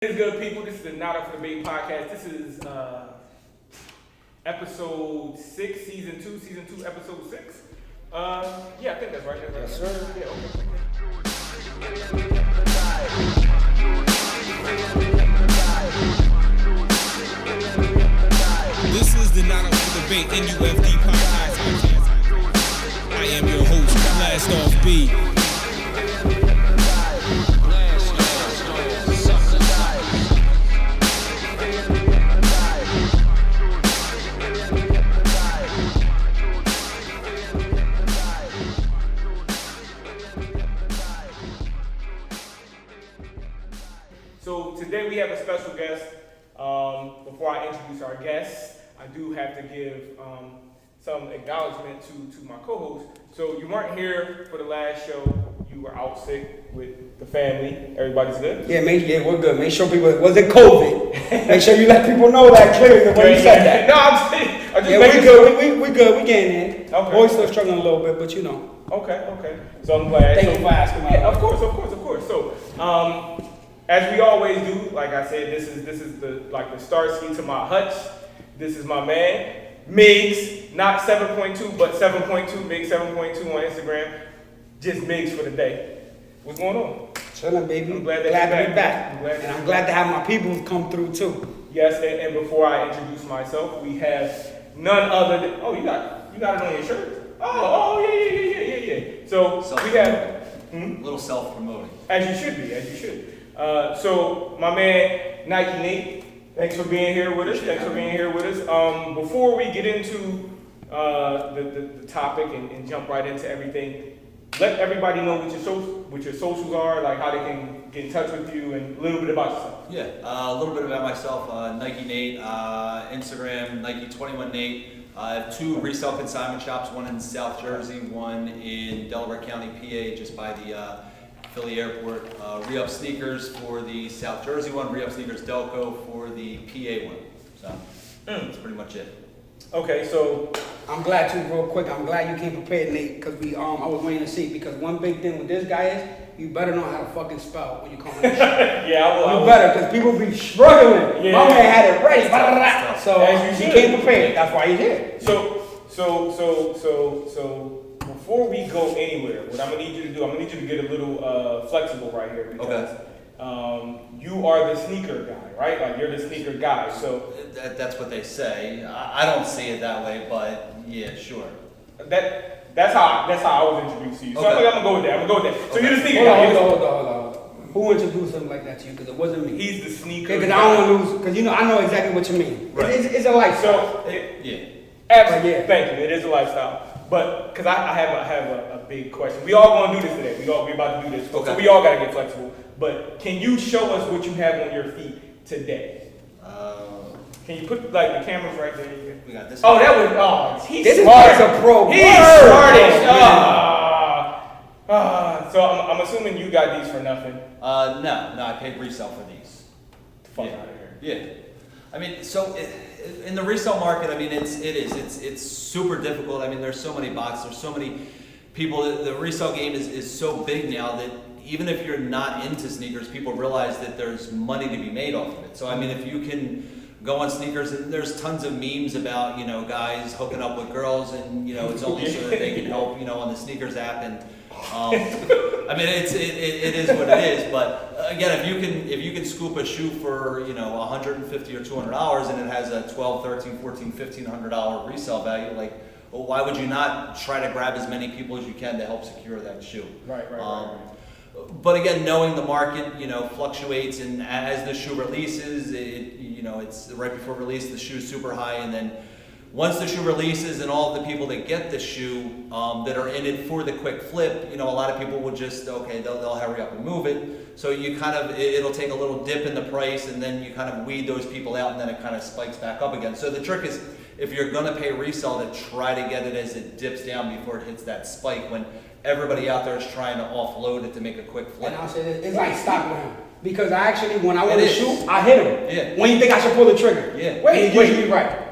What is good, people? This is the Not Off Be Migz7.2 podcast. This is episode 6, season 2, episode 6. Yeah, I think that's right. Yes, sir. Yeah, okay. This is the Not Off Be Migz7.2 podcast. I am your host, Blast Off B. So today we have a special guest. Before I introduce our guest, I do have to give some acknowledgement to my co-host. So you weren't here for the last show. You were out sick with the family. Everybody's good? Yeah, we're good. Make sure people, was it COVID? Make sure you let people know that clearly when you said that. No, I'm just we good. We good. We getting in. Okay. Boys still struggling a little bit, but you know. Okay. So I'm glad. Thank you for asking. Yeah, of course. So, as we always do, like I said, this is the start ski to my hutch. This is my man, Migz, not 7.2, but 7.2, Migz7.2 on Instagram. Just Migz for the day. What's going on? Chilling, baby. I'm glad to be back. I'm glad to have my people come through too. Yes, and before I introduce myself, we have none other than, oh, you got it on your shirt? Oh, yeah. So we have a little self-promoting. As you should. So my man Nike Nate, thanks for being here with us. Before we get into the topic and jump right into everything, let everybody know what your socials are, like how they can get in touch with you, and a little bit about yourself. Yeah, a little bit about myself. Nike Nate, Instagram, Nike21 Nate. I have 2 resale consignment shops, one in South Jersey, one in Delaware County, PA, just by the Philly Airport. Re-Up Sneakers for the South Jersey one, Re-Up Sneakers Delco for the PA one. So that's pretty much it. Okay, so I'm glad real quick. I'm glad you came prepared, Nate, because I was waiting to see, because one big thing with this guy is you better know how to fucking spell when you come on this shit. Yeah, I will. You better, because people be struggling. Yeah. My man had it ready. So as you he came prepared. That's why he's here. So before we go anywhere, what I'm gonna need you to do, I'm gonna need you to get a little flexible right here, because you are the sneaker guy, right? Like you're the sneaker guy. So that's what they say. I don't see it that way, but yeah, sure. That's how I was introduced to you. So I think I'm gonna go with that. So you're the sneaker guy. Hold on. Who introduced him like that to you? Because it wasn't me. He's the sneaker guy. Because I don't want to lose. Because I know exactly what you mean. Right. It's a lifestyle. Absolutely. Yeah. Thank you. It is a lifestyle. But because I have a big question. We all gonna do this today. We about to do this. Okay. So we all gotta get flexible. But can you show us what you have on your feet today? Can you put like the cameras right there? We got this. Oh, that was he's this smart. Is a pro. He's smart. So I'm assuming you got these for nothing. No, I paid resale for these. Fuck out of here. Yeah. I mean, so in the resale market, I mean, it's super difficult. I mean, there's so many bots, there's so many people. The resale game is so big now that even if you're not into sneakers, people realize that there's money to be made off of it. So I mean, if you can go on sneakers, and there's tons of memes about guys hooking up with girls, and it's only so that they can help on the sneakers app, and I mean it is what it is. But again, if you can scoop a shoe for $150 or $200, and it has a $12, $13, $14, $1,500 resale value, like, well, why would you not try to grab as many people as you can to help secure that shoe? Right. But again, knowing the market, fluctuates, and as the shoe releases, it's right before release, the shoe's super high, and then once the shoe releases, and all of the people that get the shoe that are in it for the quick flip, a lot of people will just they'll hurry up and move it. So you it'll take a little dip in the price, and then you kind of weed those people out, and then it kind of spikes back up again. So the trick is, if you're gonna pay resale, to try to get it as it dips down before it hits that spike, when everybody out there is trying to offload it to make a quick flip. And I'll say this, it's like stock with him. Because when I want to shoot, I hit him. Yeah. When you think I should pull the trigger. Yeah. Wait. Usually right.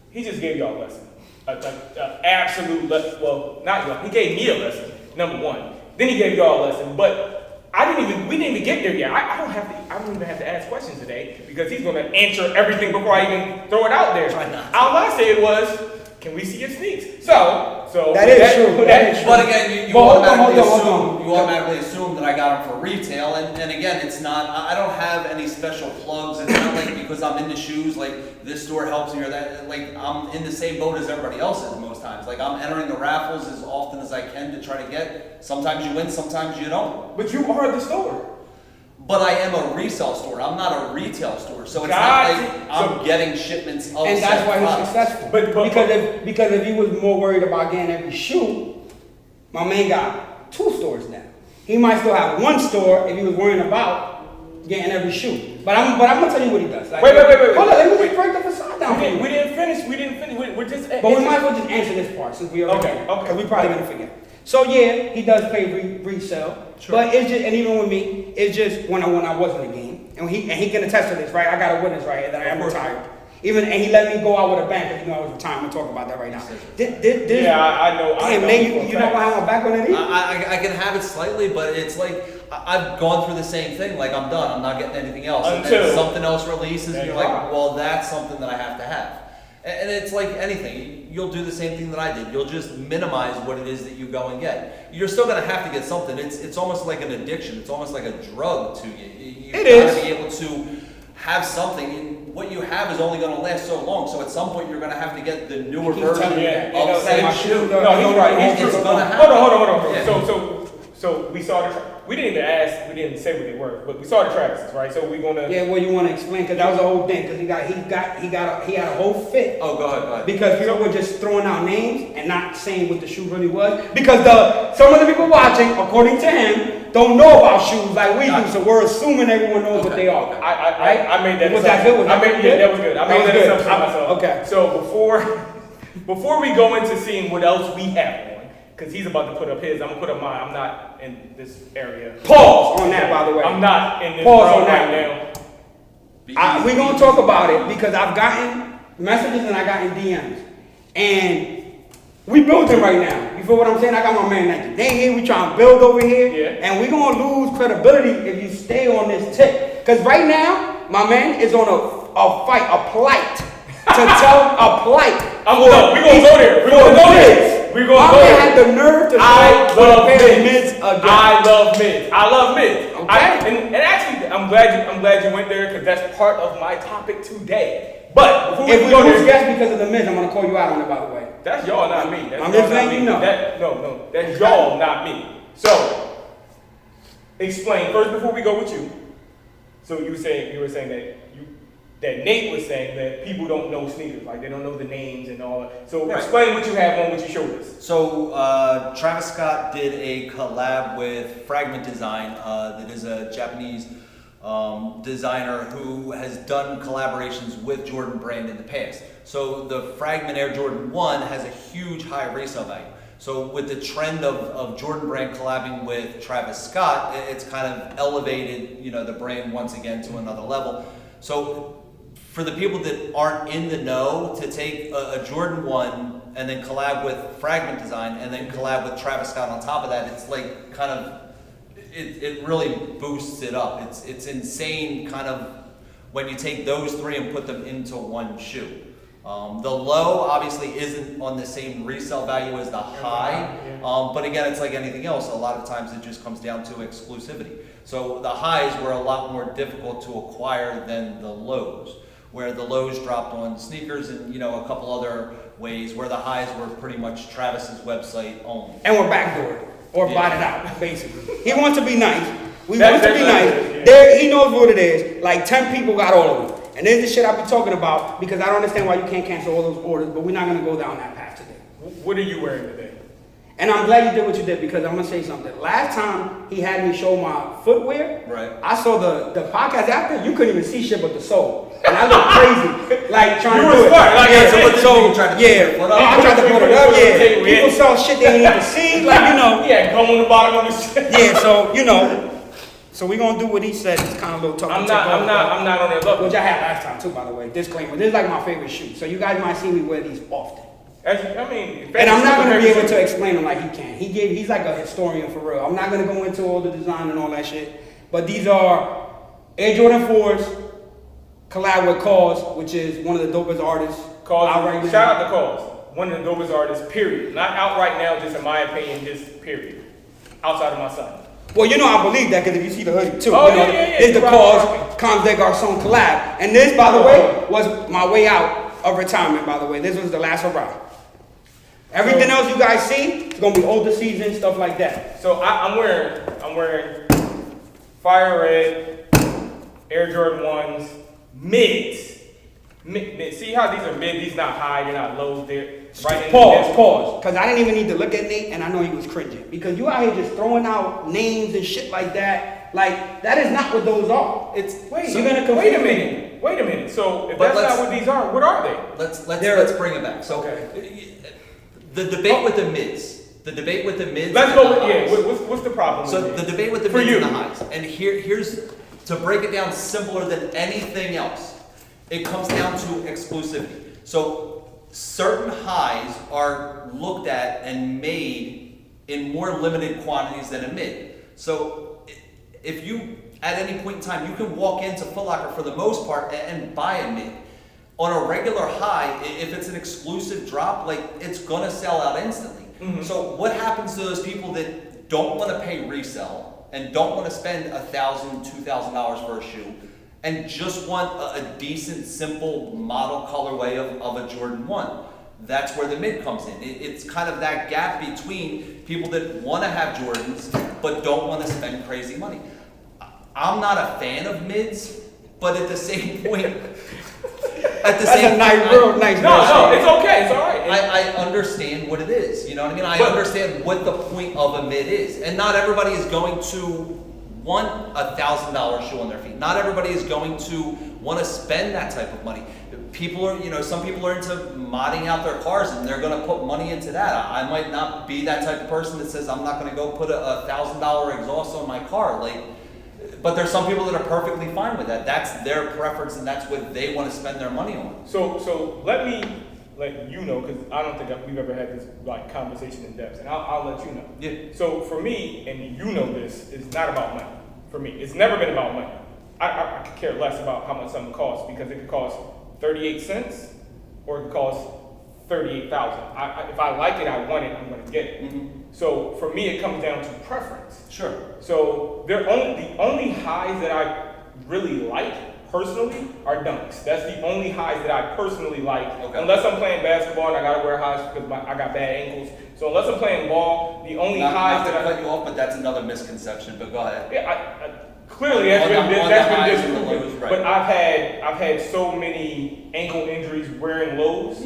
He just gave y'all a lesson. Absolute lesson. Well, not y'all. He gave me a lesson, number one. Then he gave y'all a lesson. But we didn't even get there yet. I don't even have to ask questions today because he's gonna answer everything before I even throw it out there. Try not to. All I said was, can we see your sneaks? So That is true. That is true. But again, you But automatically assume that I got them for retail, and again, it's not. I don't have any special plugs. It's not like because I'm into shoes, like this store helps me or that. Like I'm in the same boat as everybody else is most times. Like I'm entering the raffles as often as I can to try to get. Sometimes you win, sometimes you don't. But you are the store. But I am a resale store. I'm not a retail store, so it's Gotcha. not like I'm getting shipments of. And that's why he's products. successful. But- Because if he was more worried about getting every shoe, my man got 2 stores now. He might still have 1 store if he was worrying about getting every shoe. But I'm gonna tell you what he does. Like, Wait. Hold on, let me just break the facade down for you. We didn't finish. We're just. But we might as well just answer this part since we already Okay. because we probably gonna forget. So yeah, he does pay resale, Sure. but it's just, and even with me, it's just when I was in the game, and he can attest to this, right? I got a witness right here that I am Of course. retired. And he let me go out with a bang because I was retired. I'm gonna talk about that right now. This, Yeah, I know. Damn, man, you not gonna have my back on it either? I can have it slightly, but it's like I've gone through the same thing. Like I'm done. I'm not getting anything else. And Until- then something else releases, and you're Right. like, well, that's something that I have to have. And it's like anything. You'll do the same thing that I did. You'll just minimize what it is that you go and get. You're still gonna have to get something. It's almost like an addiction. It's almost like a drug to you. You It gotta is. be able to have something. And what you have is only gonna last so long. So at some point, you're gonna have to get the newer Keep version telling me that. of said shoe. No, he's right. It's gonna happen. Hold on. Yeah. So we saw we didn't even ask. We didn't say what they were, but we saw the Travises, right? So we gonna. Yeah, well, you want to explain because that was the whole thing because he had a whole fit. Oh, go ahead. Because people were just throwing out names and not saying what the shoe really was. Because some of the people watching, according to him, don't know about shoes like we do. So we're assuming everyone knows what they are. I made that. Was that good? Was that good? Yeah, that was good. I made that assumption myself. Okay. So before we go into seeing what else we have on, because he's about to put up his, I'm gonna put up mine. I'm not in this area. Pause on that, by the way. I'm not in this Pause realm on right that. now. We're going to talk about it because I've gotten messages and I gotten DMs. And we building right now. You feel what I'm saying? I got my man Nike. They here, we trying to build over here. Yeah. And we're going to lose credibility if you stay on this tip. Because right now, my man is on a plight. To tell a plight. We're going to go there. We're going to go there. We're going to go man there. had the nerve to I say, love "We're pairing mids. mids again." I love mids. Okay. And actually, I'm glad you went there because that's part of my topic today. But before If we we go lose there, guests because of the mids, I'm going to call you out on it, by the way. that's y'all, not me. That's I'm y'all, just not letting me. you know. No, that's y'all, not me. So, explain first before we go with you. So you were saying that Nate was saying that people don't know sneakers, like they don't know the names and all that. So Right. explain what you have on, what you showed us. So Travis Scott did a collab with Fragment Design, that is a Japanese designer who has done collaborations with Jordan Brand in the past. So the Fragment Air Jordan 1 has a huge high resale value. So with the trend of Jordan Brand collabing with Travis Scott, it's kind of elevated, the brand once again to another level. So for the people that aren't in the know, to take a Jordan 1 and then collab with Fragment Design and then collab with Travis Scott on top of that, it's like kind of, it really boosts it up. It's insane kind of when you take those three and put them into one shoe. The low obviously isn't on the same resale value as the high, but again, it's like anything else. A lot of times it just comes down to exclusivity. So the highs were a lot more difficult to acquire than the lows, where the lows dropped on sneakers and a couple other ways, where the highs were pretty much Travis's website only. And we're backdoored or Yeah. bought it out, basically. He wants to be nice. We That's want to be nice. yeah. There, he knows what it is. Like 10 people got all of it. And there's the shit I be talking about because I don't understand why you can't cancel all those orders, but we're not going to go down that path today. What are you wearing today? And I'm glad you did what you did because I'm going to say something. Last time he had me show my footwear, Right. I saw the podcast after, you couldn't even see shit but the sole. And I looked crazy, like trying You to were do smart, it. like, yeah, so what did you try to do? yeah. Put up? I tried to put it up, yeah. Yeah. People saw shit they didn't even see, like, Yeah, come on the bottom of the shit. Yeah, so, so we're going to do what he said. It's kind of a little tough I'm to take not off, on that level. which I had last time too, by the way. Disclaimer, this is like my favorite shoe. So you guys might see me wear these often. And I'm not gonna be able to explain them like he can. He's like a historian for real. I'm not gonna go into all the design and all that shit. But these are Air Jordan 4s, collab with Cause, which is one of the dopest artists. Cause, right now. shout out to Cause, one of the dopest artists, period. Not out right now, just in my opinion, just period. Outside of my son. Well, you know I believe that because if you see the hoodie too, Oh, you know, yeah. it's the Cause Comme des Garçons collab. And this, by the way, was my way out of retirement, by the way. This was the last hurrah. Everything else you guys see, it's gonna be older season, stuff like that. So I'm wearing fire red, Air Jordan 1s, mids. Mid. See how these are mid, these not high, they're not low, they're right in the Pause. Because I didn't even need to look at Nate, and I know he was cringing. Because you out here just throwing out names and shit like that. Like, that is not what those are. Wait a minute. So if that's not what these are, what are they? Let's bring it back. So Okay. the debate with the mids. Let's go with, what's the problem? So with the it? debate with the For mids you. and the highs. And here's to break it down simpler than anything else. It comes down to exclusivity. So certain highs are looked at and made in more limited quantities than a mid. So if you, at any point in time, you can walk into Foot Locker for the most part and buy a mid. On a regular high, if it's an exclusive drop, like it's gonna sell out instantly. Mm-hmm. So what happens to those people that don't wanna pay resale and don't wanna spend $1,000, $2,000 for a shoe and just want a decent, simple model colorway of a Jordan 1? That's where the mid comes in. It's kind of that gap between people that want to have Jordans but don't want to spend crazy money. I'm not a fan of mids, but at the same point, That's a nice, real nice. No, it's okay. It's all right. I understand what it is. You know what I mean? I understand what the point of a mid is, and not everybody is going to want $1,000 shoe on their feet. Not everybody is going to want to spend that type of money. People are, some people are into modding out their cars and they're going to put money into that. I might not be that type of person that says I'm not going to go put a $1,000 exhaust on my car. But there's some people that are perfectly fine with that. That's their preference and that's what they want to spend their money on. So let me let you know, because I don't think we've ever had this conversation in depth, and I'll let you know. Yeah. So for me, and you know this, it's not about money. For me, it's never been about money. I could care less about how much something costs, because it could cost 38 cents or it could cost 38,000. If I like it, I want it, I'm going to get it. Mm-hmm. So for me, it comes down to preference. Sure. So the only highs that I really like personally are dunks. That's the only highs that I personally like. Okay. Unless I'm playing basketball and I gotta wear highs because I got bad ankles. So unless I'm playing ball, the only highs that I cut you off, but that's another misconception. But go ahead. Yeah, clearly that's been disproven. Right. But I've had so many ankle injuries wearing lows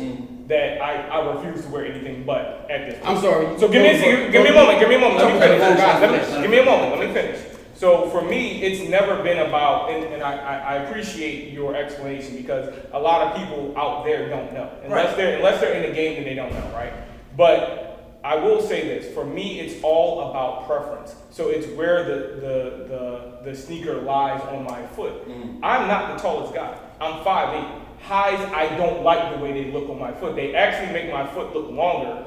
that I refuse to wear anything but at this point. I'm sorry. So give me a moment. Let me finish. Give me a moment. Let me finish. So for me, it's never been about, and I appreciate your explanation, because a lot of people out there don't know. Unless they're in the game, then they don't know, right? But I will say this, for me, it's all about preference. So it's where the sneaker lies on my foot. I'm not the tallest guy. I'm 5'8". Highs, I don't like the way they look on my foot. They actually make my foot look longer.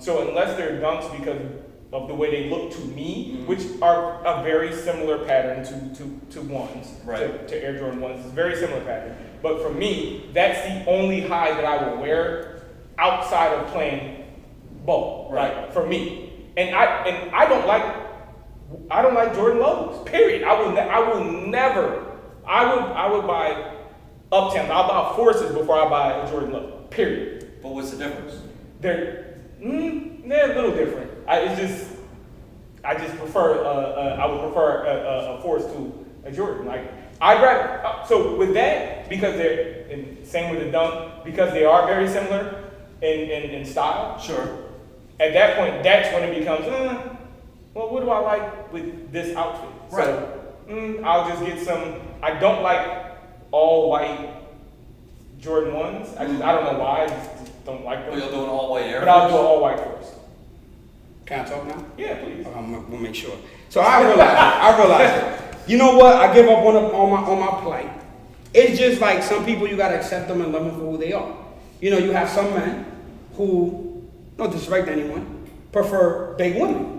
So unless they're dunks because of the way they look to me, which are a very similar pattern to ones, right. to Air Jordan 1s. It's a very similar pattern. But for me, that's the only high that I will wear outside of playing ball, right? For me. And I don't like Jordan lows, period. I would buy Uptowns. I'll buy Forces before I buy a Jordan low, period. But what's the difference? They're a little different. I just prefer. I would prefer a Force to a Jordan. Like I'd rather. So with that, because they're same with the dunk, because they are very similar in style. Sure. At that point, that's when it becomes. Well, what do I like with this outfit? Right. So I'll just get some. I don't like all white Jordan 1s. I don't know why. I just don't like them. But you'll do an all white Air But I'll do an all white Force. Can I talk now? Yeah, please. We'll make sure. So I realized it. You know what? I give up on my plight. It's just like some people, you gotta accept them and love them for who they are. You know, you have some men who, no disrespect to anyone, prefer big women.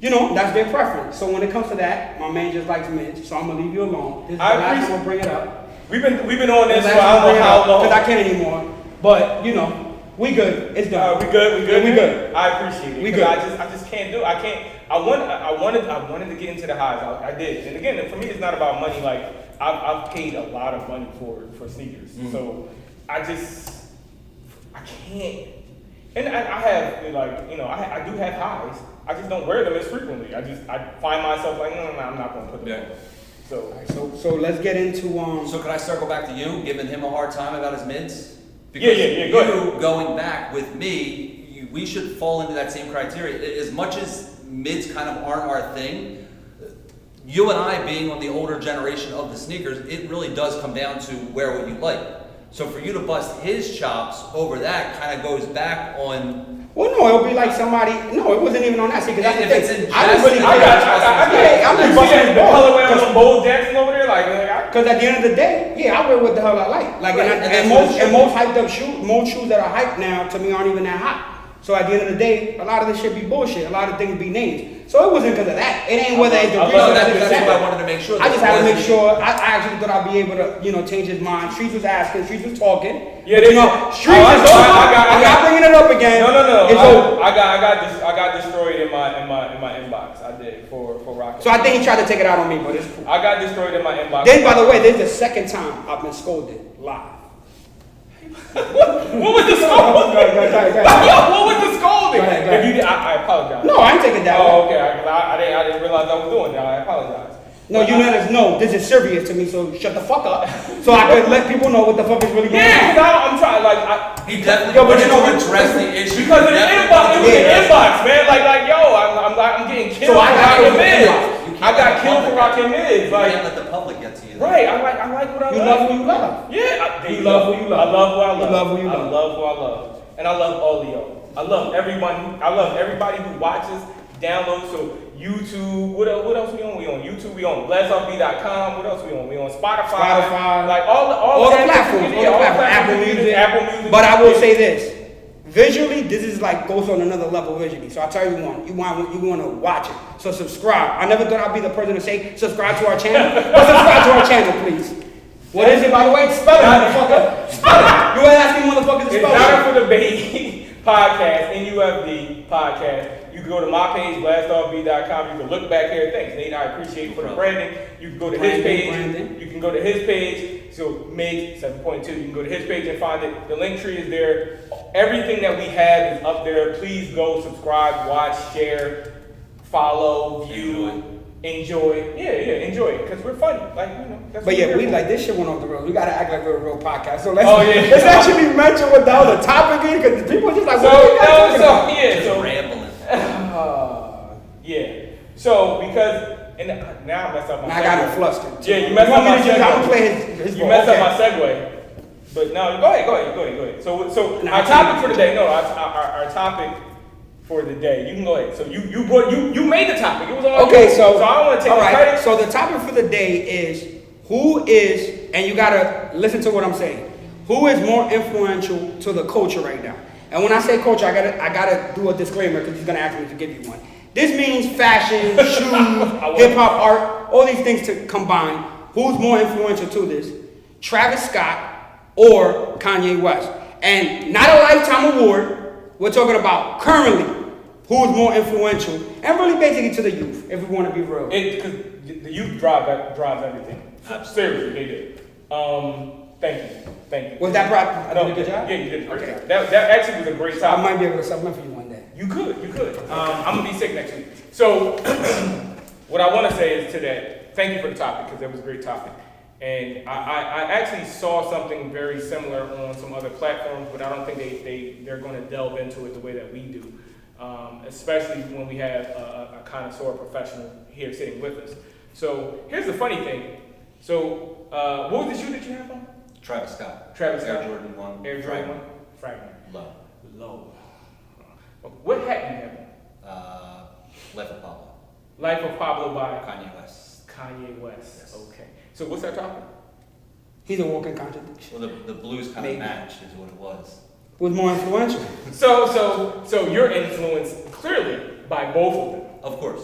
You know, that's their preference. So when it comes to that, my man just likes Midge, so I'm gonna leave you alone. This is the last time I'll bring it up. We've been on this for I don't know how long. Because I can't anymore. But you know, we good. It's done. We good. Yeah, we good. I appreciate it. We good. I just can't do it. I can't. I wanted to get into the highs. I did. And again, for me, it's not about money. Like I've paid a lot of money for sneakers. So I can't. And I have like, you know, I do have highs. I just don't wear them as frequently. I find myself like, no, I'm not gonna put them on. So let's get into So could I circle back to you, giving him a hard time about his mids? Yeah, go ahead. You going back with me, we should fall into that same criteria. As much as mids kind of aren't our thing, you and I being on the older generation of the sneakers, it really does come down to wear what you like. So for you to bust his chops over that kind of goes back on. Well, no, it'll be like somebody. No, it wasn't even on that. See, because If it's in I didn't really. I got I'm just you busting see his the balls. colorway on some Bo Jackson over there, Because at the end of the day, yeah, I wear what the hell I like. Like, Right, and most hyped up shoes, most shoes that are hyped now to me aren't even that hot. So at the end of the day, a lot of this shit be bullshit. A lot of things be names. So it wasn't because of that. It ain't whether it's the reason or That's this or what I that. wanted to make sure. I just had to make sure. I actually thought I'd be able to, you know, change his mind. Streets was asking. Streets was talking. Yeah, you know, Streets is over. I'm not bringing it up again. No. It's over. I got destroyed in my inbox. I did for Rocket. So I think he tried to take it out on me, but it's cool. I got destroyed in my inbox. Then, by the way, this is the second time I've been scolded live. What was the scolding? What was the scolding? Go ahead. If you did, I apologize. No, I ain't taking that. Oh, okay. I didn't realize I was doing that. I apologize. No, you let us know this is serious to me, so shut the fuck up. So I could let people know what the fuck is really going on. Yeah, because I'm trying, like, He definitely Yo, but wanted you know, to address the issue. because of the inbox, it was Yeah. the inbox, man. Like, yo, I'm getting killed So for I got rocking it. mids. You I got killed for rocking mids. You Like, can't let the public get to you. right, I like what I You love. love who you love. Yeah, You love who you love. I love who I love. You love who you I love. love who I love. And I love all of y'all. I love everyone. I love everybody who watches, downloads. So YouTube, what else we on? We on YouTube. We on Let'sOffBe.com. What else we on? We on Spotify. Like all the platforms. Yeah, all the platforms. Apple Music. But I will say this. Visually, this is like goes on another level visually. So I tell you one, you want to watch it. So subscribe. I never thought I'd be the person to say subscribe to our channel. But subscribe to our channel, please. What is it, by the way? Spell it, motherfucker. Spell it. You ain't asking motherfuckers to It's spell it. Not for the Bait podcast, NUFD podcast. You can go to my page, blastoffb.com. You can look back here. Thanks, Nate. I appreciate it for the branding. You can go to his page. Brandon. You can go to his page. So Migz7.2. You can go to his page and find it. The link tree is there. Everything that we have is up there. Please go subscribe, watch, share, follow, view, enjoy. Yeah, enjoy it because we're funny. Like, you know. That's But what yeah, we're we here like for. this shit went off the road. We gotta act like we're a real podcast. So let's Oh, yeah. actually mention what the other topic is because people are just like, So, what are you guys talking about? Just rambling. Yeah. So because and now I messed up my. Now I got segue. him flustered. Yeah, you messed up my I'm gonna segue. play his You ball. messed Okay. up my segue. But no, go ahead. So Nah, our I topic can't. for the day. No, our topic for the day. You can go ahead. So you made the topic. It was all Okay, you. so I don't want to take all the right. credit. So the topic for the day is who is, and you gotta listen to what I'm saying. Who is more influential to the culture right now? And when I say culture, I gotta do a disclaimer because he's gonna ask me to give you one. This means fashion, shoes, hip hop, art, all these things to combine. Who's more influential to this? Travis Scott or Kanye West? And not a lifetime award. We're talking about currently who's more influential, and really basically to the youth, if we want to be real. Because the youth drives everything. Seriously, they do. Thank you. Was that I No, did a good job? Yeah, you did a great Okay. job. That actually was a great I topic. might be able to supplement for you one day. You could. I'm gonna be sick next week. So, what I want to say is today, thank you for the topic because that was a great topic. And I actually saw something very similar on some other platforms, but I don't think they're going to delve into it the way that we do, especially when we have a connoisseur professional here sitting with us. So here's the funny thing. So what was the shoe that you have on? Travis Scott. Travis Air Scott. Jordan 1. Air Jordan 1? Fragment. Low. What hat do you have on? Life of Pablo. Life of Pablo by Kanye West. Kanye West. Yes. Okay. So what's our topic? He's a walking contradiction. Well, the blues kind Maybe. of match is what it was. was more influential. So you're influenced clearly by both of them. Of course.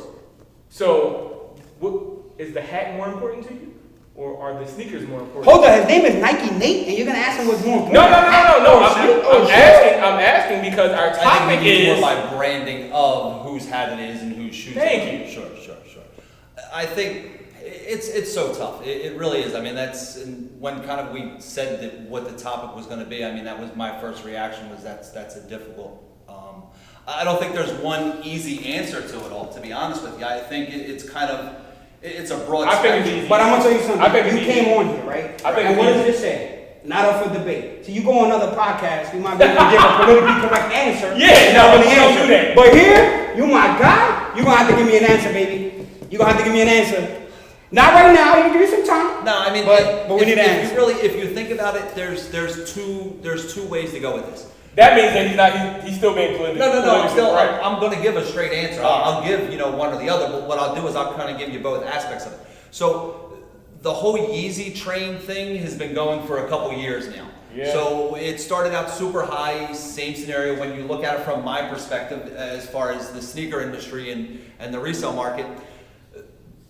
So, is the hat more important to you, or are the sneakers more important? Hold on, his name is Nike Nate, and you're gonna ask him what's more important. No. Oh, I'm asking because our I topic think it's is. more by branding of whose hat it is and whose shoes. Thank it is. Sure. I think it's so tough. It really is. I mean, that's when kind of we said that what the topic was going to be. I mean, that was my first reaction. Was that's a difficult. I don't think there's one easy answer to it all. To be honest with you, I think it's kind of it's a broad. I think it's spectrum. easy. But I'm gonna tell you something. I think You it's came easy. on here, right? I think And it's what does easy. it say? Not up for debate. So you go on another podcast, you might be able to give a politically correct answer. Yeah, Not no, really don't answer. do that. But here, you my guy. You gonna have to give me an answer, baby. You gonna have to give me an answer. Not right now. You can give me some time. No, I mean, But we need an if answer. if you think about it, there's two ways to go with this. That means that he's still being politically. I'm going to give a straight answer. I'll give one or the other. But what I'll do is I'll kind of give you both aspects of it. So the whole Yeezy train thing has been going for a couple years now. Yeah. So it started out super high. Same scenario when you look at it from my perspective, as far as the sneaker industry and the resale market.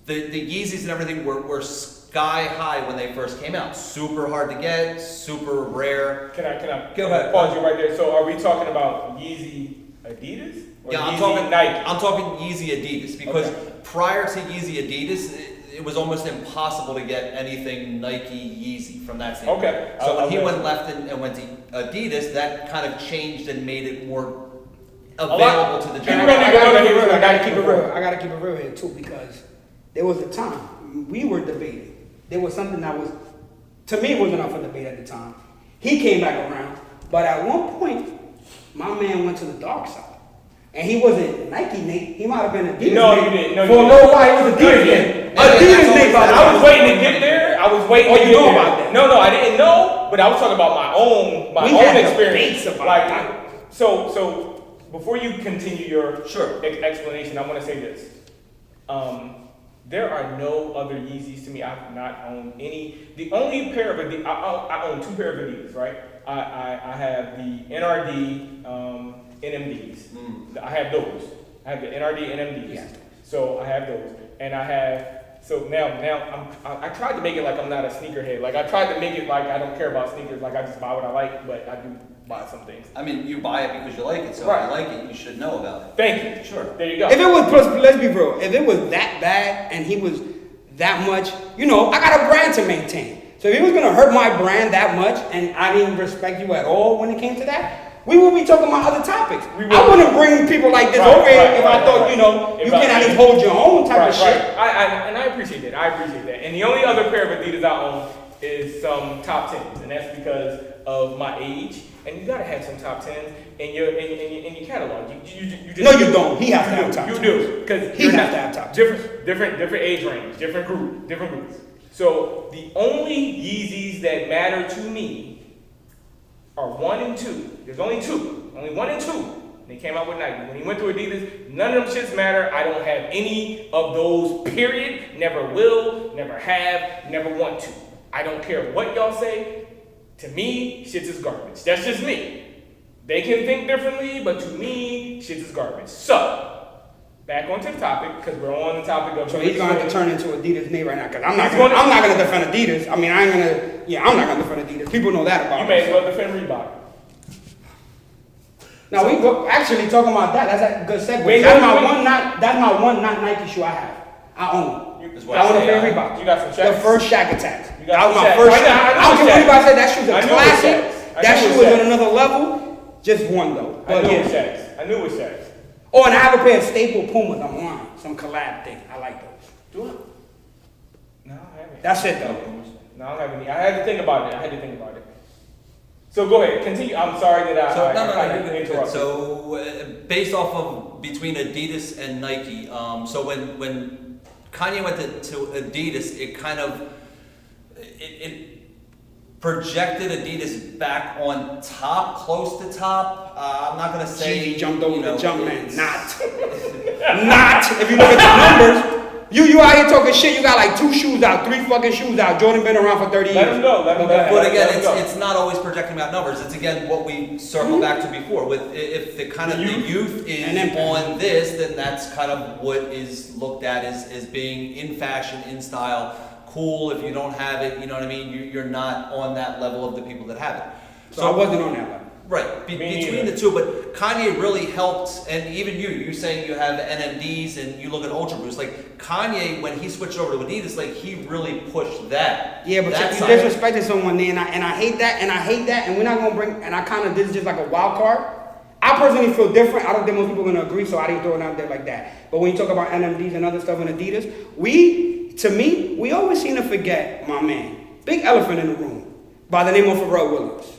The Yeezys and everything were sky high when they first came out. Super hard to get, super rare. Can I Go ahead. pause you right there? So are we talking about Yeezy Adidas? Or Yeah, I'm Yeezy talking Nike? I'm talking Yeezy Adidas because Okay. prior to Yeezy Adidas, it was almost impossible to get anything Nike Yeezy from that standpoint. Okay. So when he Okay. went left and went to Adidas, that kind of changed and made it more lot- available to the People general. don't I even know gotta that keep he it was real. a I gotta Nike keep it before. real. I gotta keep it real here too, because there was a time we were debating. There was something that was, to me, wasn't up for debate at the time. He came back around, but at one point, my man went to the dark side. And he wasn't Nike Nate. He might have been Adidas No, Nate. you didn't. No, For you a didn't. little while, he was No, you Adidas didn't. Nate. Yeah, that's Adidas always Nate, by the I was way. waiting to get there. I was waiting Oh, to you get know there. about that? No, I didn't know, but I was talking about my own We had experience. debates about Like, that. so before you continue your Sure. explanation, I want to say this. There are no other Yeezys to me. I've not owned any. The only pair of Adidas, I own two pair of Adidas, right? I have the NRD NMDs. I have those. I have the NRD NMDs. Yeah. So I have those, and I have. So now I tried to make it like I'm not a sneakerhead. Like I tried to make it like I don't care about sneakers. Like I just buy what I like, but I do buy some things. I mean, you buy it because you like it, so Right. if you like it, you should know about it. Thank you. Sure. There you go. If it was, let's be real, if it was that bad and he was that much, I got a brand to maintain. So if he was gonna hurt my brand that much and I didn't respect you at all when it came to that, we would be talking about other topics. We I would. wouldn't bring people like this Right, over here right, if right, I thought, right. If you I- can at least hold your own type of shit. And I appreciate that. I appreciate that. And the only other pair of Adidas I own is some top tens, and that's because of my age. And you gotta have some top tens in your catalog. You just No, you don't. He has to have top You 10s. do because He has to have top 10s. different age range, different groups. So the only Yeezys that matter to me are 1 and 2. There's only 2. Only 1 and 2. They came out with Nike. When he went to Adidas, none of them shits matter. I don't have any of those, period. Never will, never have, never want to. I don't care what y'all say. To me, shits is garbage. That's just me. They can think differently, but to me, shits is garbage. So, back onto the topic, because we're on the topic of... So he's gonna have to turn into Adidas Nate right now, because I'm not He's gonna, gonna- I'm not gonna defend Adidas. I mean, I'm not gonna defend Adidas. People know that about You me. may as well defend Reebok. Now we go actually talking about that. That's a good segue. Wait, That's no, my wait. one not Nike shoe I have. I own it. That's what I own a say, pair of I- Reeboks. You got some The Shaqs? first Shaq Attacks. You That got was some my Shaqs. first I know Shaq. I don't the care what Shaqs. anybody said. That shoe's I a knew it was classic. Shaqs. I That knew it shoe was was on Shaqs. another level. Just one though. I But knew it yeah. was Shaqs. I knew it was Shaqs. Oh, and I have a pair of staple Pumas. I'm lying. Some collab thing. I like those. Do I? No, I haven't. That's it though. No, I don't have any. I had to think about it. So go ahead, continue. I'm sorry that I You're good. interrupted. So based off of between Adidas and Nike, so when Kanye went to Adidas, it kind of it projected Adidas back on top, close to top. I'm not gonna say Jeezy jumped over the jump man. it's- Not. Not. If you look at the numbers, You out here talking shit. You got like 2 shoes out, 3 fucking shoes out. Jordan been around for 30 years. Let him go. Let him go. But again, Let him go. it's not always projecting out numbers. It's again what we circle back to before. With if the kind of the youth is on this, then that's kind of what is looked at as being in fashion, in style, cool. If you don't have it, you know what I mean. You're not on that level of the people that have it. So I wasn't on that level. Right, between the two, but Kanye really helped, and even you're saying you have NMDs and you look at Ultra Boost, like Kanye, when he switched over to Adidas, like he really pushed that. Yeah, but that you side. disrespected someone there, and I hate that, and we're not gonna bring, and I kind of, this is just like a wild card. I personally feel different. I don't think most people are gonna agree, so I didn't throw it out there like that. But when you talk about NMDs and other stuff in Adidas, we always seem to forget, my man, big elephant in the room, by the name of Pharrell Williams.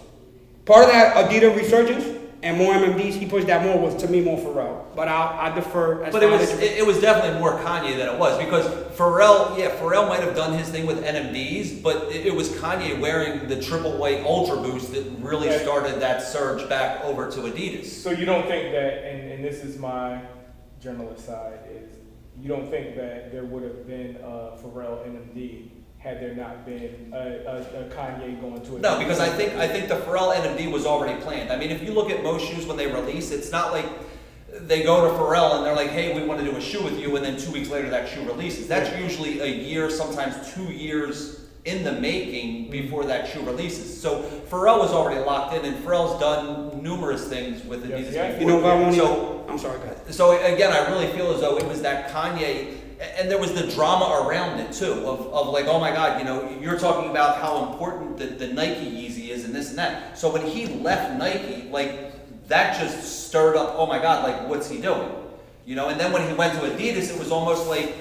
Part of that Adidas resurgence and more MMDs, he pushed that more, was to me more Pharrell. But I defer. But it was definitely more Kanye than it was, because Pharrell might have done his thing with NMDs, but it was Kanye wearing the triple white Ultra Boost that really started that surge back over to Adidas. So you don't think that, and this is my journalist side, is you don't think that there would have been a Pharrell NMD had there not been a Kanye going to it? No, because I think the Pharrell NMD was already planned. I mean, if you look at most shoes when they release, it's not like they go to Pharrell and they're like, hey, we want to do a shoe with you, and then 2 weeks later that shoe releases. That's usually a year, sometimes 2 years in the making before that shoe releases. So Pharrell was already locked in, and Pharrell's done numerous things with Adidas before. You know what I want to I'm sorry, go ahead. So again, I really feel as though it was that Kanye, and there was the drama around it too, of like, oh my God, you know, you're talking about how important the Nike Yeezy is and this and that. So when he left Nike, like that just stirred up, oh my God, like what's he doing? You know, and then when he went to Adidas, it was almost like,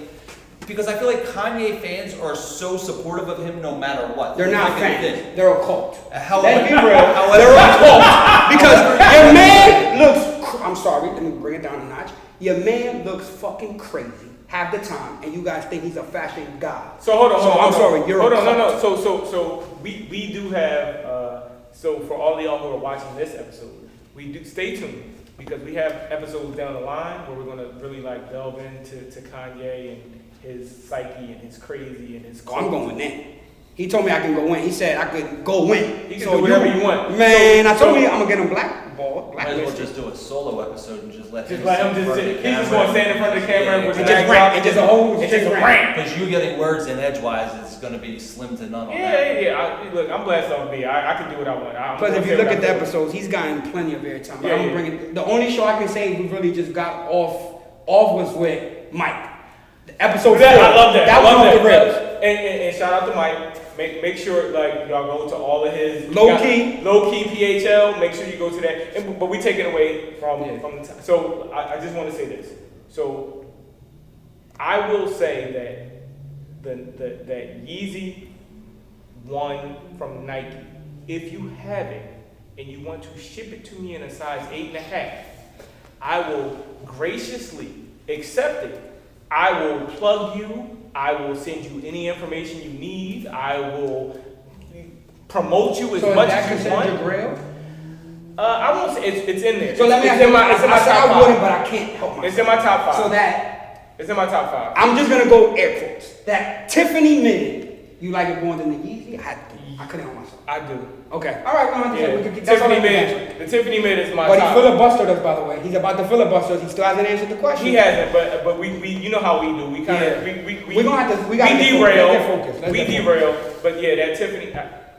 because I feel like Kanye fans are so supportive of him no matter what. They're not fans. They're a cult. Let's be real. They're a cult. Because your man looks, I'm sorry, let me bring it down a notch. Your man looks fucking crazy half the time, and you guys think he's a fashion god. So hold on. I'm sorry, you're a cult. No. So we do have, so for all of y'all who are watching this episode, we do stay tuned, because we have episodes down the line where we're gonna really like delve into Kanye and his psyche and his crazy and his. Oh, I'm going in. He told me I can go in. He said I could go in. He can do whatever you want. Man, I told me I'm gonna get him blackballed. Might as well just do a solo episode and just let him just sit. He's just gonna stand in front of the camera with just rant. It's just a whole rant. Because you getting words in edgewise is going to be slim to none on that. Yeah. Look, I'm blessed on me. I can do what I want. Plus, if you look at the episodes, he's gotten plenty of airtime. But I'm bringing the only show I can say we really just got off was with Mike. Episode 4. I love that. That was off the rails. And shout out to Mike. Make sure like y'all go to all of his low key PHL. Make sure you go to that. But we take it away from the time. So I just want to say this. So I will say that Yeezy 1 from Nike. If you have it and you want to ship it to me in a size 8.5, I will graciously accept it. I will plug you. I will send you any information you need. I will promote you as much as you want. Your grail? I won't say it's in there. So let me ask you, it's in my top 5. But I can't help myself. It's in my top 5. So that it's in my top 5. I'm just gonna go air quotes. That Tiffany mid, you like it more than the Yeezy? I couldn't help myself. I do. Okay. All right. Tiffany mid. The Tiffany mid is my top. But he filibustered us, by the way. He's about to filibuster us. He still hasn't answered the question. He hasn't, but we you know how we do. We kind of we're gonna have to we derail. We derail. But yeah, that Tiffany.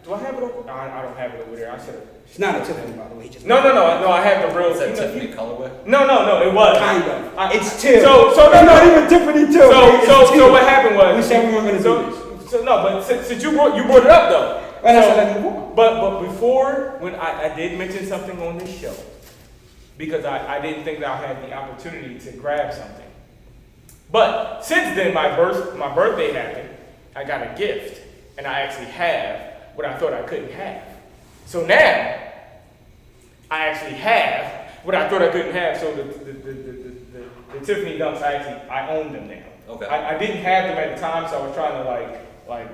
Do I have it over? I don't have it over there. I should have. It's not a Tiffany, by the way. No. I have the real. Is that Tiffany colorway? No. It was kind of. It's Tiff. So no. Not even Tiffany too. So what happened was we said we weren't gonna do this. So no, but since you brought it up though. And I said let's move on. But before, when I did mention something on this show, because I didn't think that I had the opportunity to grab something. But since then, my birthday happened. I got a gift, and I actually have what I thought I couldn't have. So now, I actually have what I thought I couldn't have. So the Tiffany Dunks, I own them now. Okay. I didn't have them at the time, so I was trying to like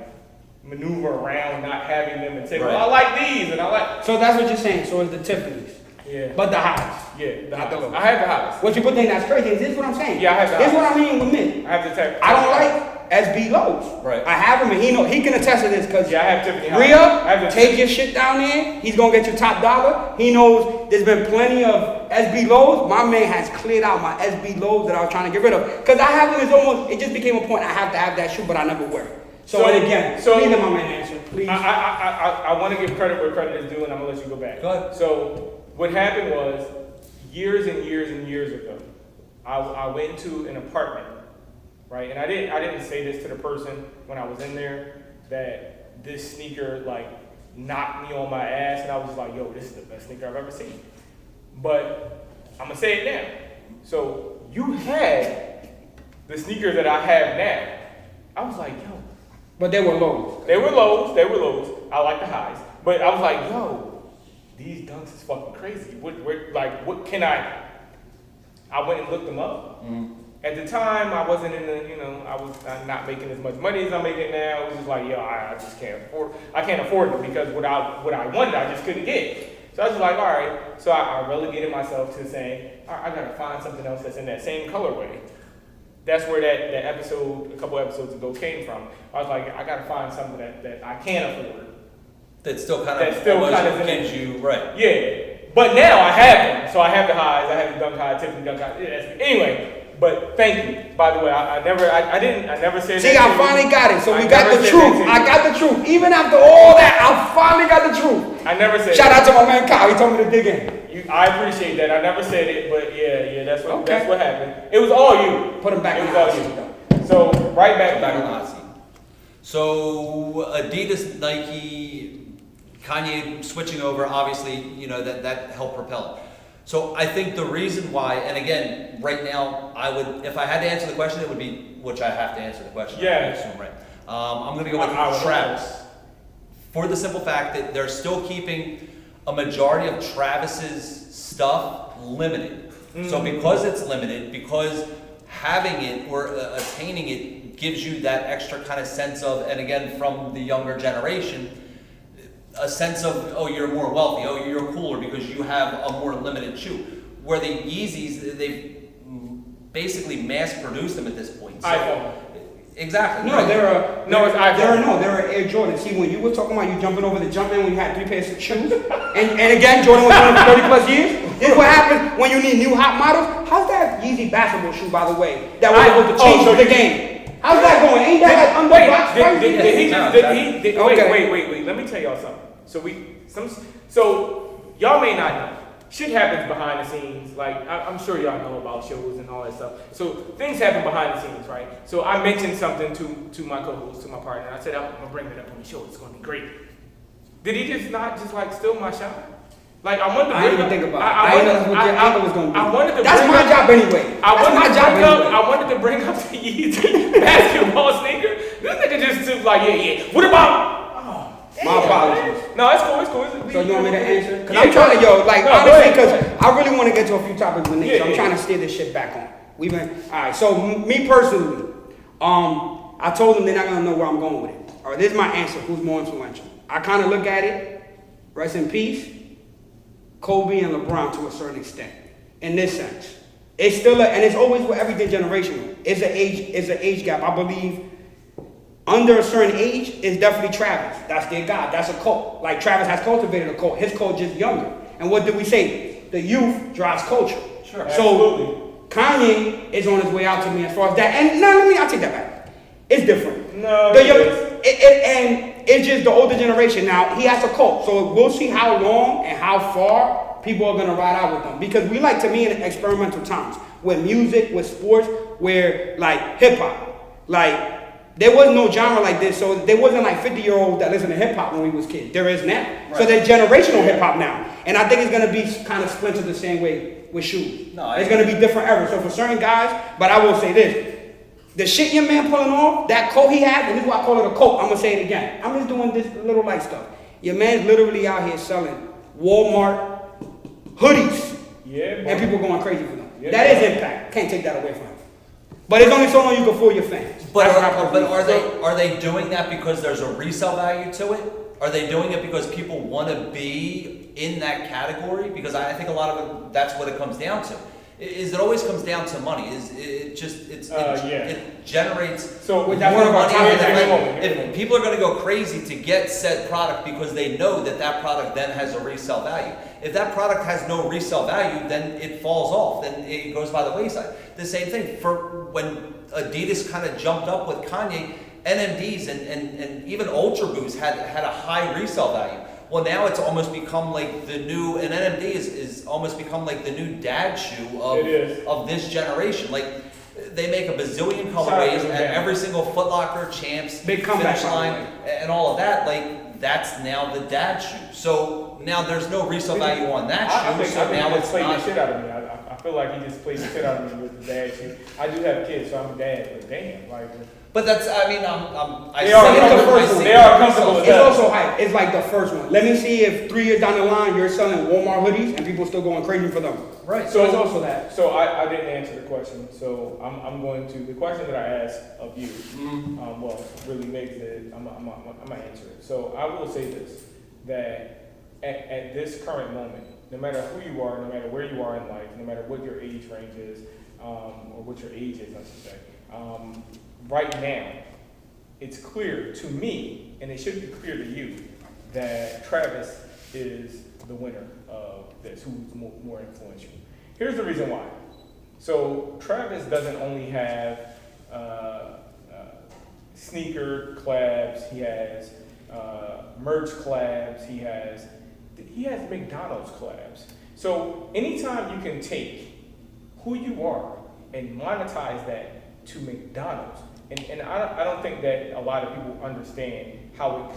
maneuver around not having them and say, well, I like these, and I like. So that's what you're saying. So it's the Tiffany's. Yeah. But the highs. Yeah, the Not the highs. lows. I have the highs. What you put in that's crazy. This is what I'm saying. Yeah, I have the This is highs. what I mean with me. I have the tech. I don't like SB lows. Right. I have him, and he can attest to this because Yeah, I have Tiffany highs. I have Rhea, the take your shit down there. He's gonna get your top dollar. He knows there's been plenty of SB lows. My man has cleared out my SB lows that I was trying to get rid of because I have them. It's almost. It just became a point. I have to have that shoe, but I never wear it. So and again, please let my man answer, please. I want to give credit where credit is due, and I'm gonna let you go back. Go ahead. So what happened was years and years and years ago, I went to an apartment, right? And I didn't say this to the person when I was in there that this sneaker like knocked me on my ass, and I was just like, yo, this is the best sneaker I've ever seen. But I'm gonna say it now. So you had the sneakers that I have now. I was like, yo. But they were lows. They were lows. They were lows. I like the highs. But I was like, yo, these dunks is fucking crazy. What can I went and looked them up. Mm-hmm. At the time, I wasn't in the, I'm not making as much money as I'm making now. It was just like, yo, I just can't afford it because what I wanted, I just couldn't get. So I was like, all right. So I relegated myself to saying, all right, I gotta find something else that's in that same colorway. That's where that episode, a couple episodes ago, came from. I was like, I gotta find something that I can afford. That still kind That of still almost kind of gives you right. Yeah, but now I have them. So I have the highs. I have the dunk high, Tiffany dunk high. Anyway, but thank you. By the way, I never said. See, that I to finally you. got it. So I we got never the said truth. that to I you. got the truth. Even after all that, I finally got the truth. I never said. Shout out to my man Kyle. He told me to dig in. I appreciate that. I never said it, but yeah, that's what Okay. that's what happened. It was all you. Put him back It in was the all hot you. seat, though. So right back Back to on the you. hot seat. So Adidas, Nike, Kanye switching over, obviously, that helped propel it. So I think the reason why, and again, right now, if I had to answer the question, it would be, which I have to answer the question. Yeah. I assume, right. I'm going to go with I would Travis. For the simple fact that they're still keeping a majority of Travis's stuff limited. So because it's limited, because having it or attaining it gives you that extra kind of sense of, and again, from the younger generation, a sense of, oh, you're more wealthy, oh, you're cooler because you have a more limited shoe. Where the Yeezys, they've basically mass-produced them at this point. So, iPhone. Exactly. No, right. there are iPhone. there are Air Jordans. See, when you were talking about you jumping over the jump in when you had 3 pairs of shoes, and again, Jordan was doing it for 30 plus years. This is what happens when you need new hot models. How's that Yeezy basketball shoe, by the way, that was able to change the game? How's that going? Ain't that like under box price? Wait. Let me tell y'all something. So y'all may not know. Shit happens behind the scenes. Like I'm sure y'all know about shows and all that stuff. So things happen behind the scenes, right? So I mentioned something to my co-host, to my partner. I said I'm gonna bring it up on the show. It's gonna be great. Did he just not like steal my shine? Like I wanted to. I didn't even think about it. I didn't know what your angle was gonna be. I wanted to. That's my job anyway. I wanted to bring up the Yeezy basketball sneaker. This nigga just took like, yeah. What about? My apologies. No, it's cool. So you want me to answer? Because Yeah, I'm trying to, honestly, because go ahead. I really want to get to a few topics with Nick. Yeah, so I'm yeah. trying to steer this shit back on. Alright, so me personally, I told them they're not going to know where I'm going with it. Alright, this is my answer. Who's more influential? I kind of look at it, rest in peace, Kobe and LeBron to a certain extent. In this sense. It's still, and it's always with everything generational. It's an age gap. I believe under a certain age is definitely Travis. That's their God. That's a cult. Like Travis has cultivated a cult. His cult just younger. And what did we say? The youth drives culture. Sure. So Absolutely. Kanye is on his way out to me as far as that. And I'll take that back. It's different. No, The it young, is. and it's just the older generation. Now he has a cult. So we'll see how long and how far people are gonna ride out with them. Because we like to be in experimental times with music, with sports, where like hip hop, like. There was no genre like this, so there wasn't like 50-year-olds that listened to hip-hop when we was kids. There is now. Right. So there's generational hip-hop now. And I think it's going to be kind of splintered the same way with shoes. No, it's going to be different eras. So for certain guys, but I will say this. The shit your man pulling off, that coat he had, and this is why I call it a coat. I'm going to say it again. I'm just doing this little light stuff. Your man's literally out here selling Walmart hoodies. Yeah, And people going crazy for them. Yeah, That is impact. Can't take that away from him. But it's only so long you can fool your fans. But That's what I are they doing that because there's a resale value to it? Are they doing it because people want to be in that category, because I think a lot of it, that's what it comes down to. Is it always comes down to money? It generates So more that's one of our money. topics. If people are going to go crazy to get said product because they know that that product then has a resale value. If that product has no resale value, then it falls off. Then it goes by the wayside. The same thing for when Adidas kind of jumped up with Kanye. NMDs and even Ultra Boost had a high resale value. Well, now it's almost become like the new, and NMD is almost become like the new dad shoe of this generation. Like, they make a bazillion colorways, and every single Foot Locker, Champs, Big comeback, Finish Line, and all of that. Like, that's now the dad shoe. So now there's no resale value on that shoe. So now it's played not. the shit out of me. I feel like he just played the shit out of me with the dad shoe. I do have kids, so I'm a dad, but damn, like. But that's, I mean, They are comfortable with It's that. also hype. It's like the first one. Let me see if 3 years down the line you're selling Walmart hoodies and people still going crazy for them. Right. So it's also that. So I didn't answer the question. So I'm going to the question that I asked of you. Well, really makes it. I'm gonna answer it. So I will say this: that at this current moment, no matter who you are, no matter where you are in life, no matter what your age range is, or what your age is, I should say. Right now, it's clear to me, and it should be clear to you, that Travis is the winner of this, who's more influential. Here's the reason why. So Travis doesn't only have sneaker collabs, he has merch collabs, he has McDonald's collabs. So anytime you can take who you are and monetize that to McDonald's, and I don't think that a lot of people understand how